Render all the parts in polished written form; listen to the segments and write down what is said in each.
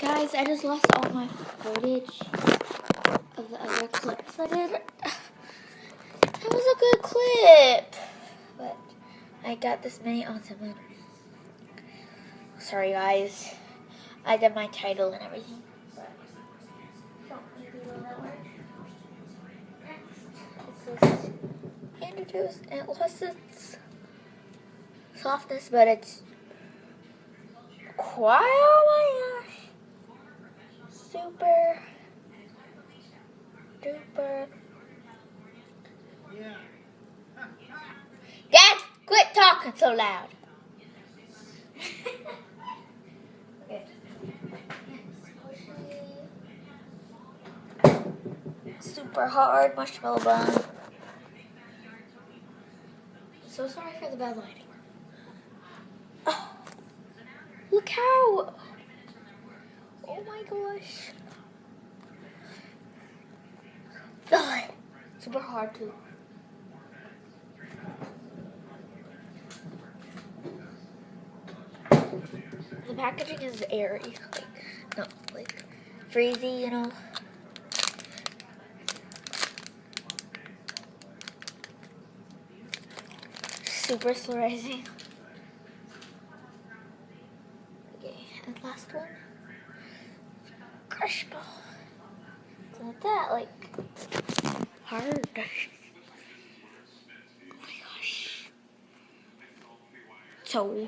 Guys, I just lost all my footage of the other clips I did. That was a good clip, but I got this many awesome ones. Sorry guys, I did my title and everything. But don't need to do that one. Next, this is introduced and it lost its softness, but it's quite, oh my gosh, super duper. Dad, quit talking so loud. Okay. Super hard marshmallow bun. So sorry for the bad lighting. Oh, look how. Oh my gosh. Oh, super hard too. The packaging is airy, like freezy, you know. Super surprising. Okay, and last one. Crush ball. It's not that like hard. Oh my gosh. So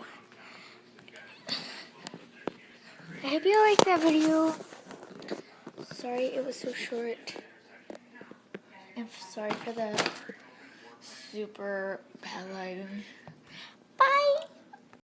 I hope you liked that video. Sorry it was so short. And sorry for the super bad lighting. Bye!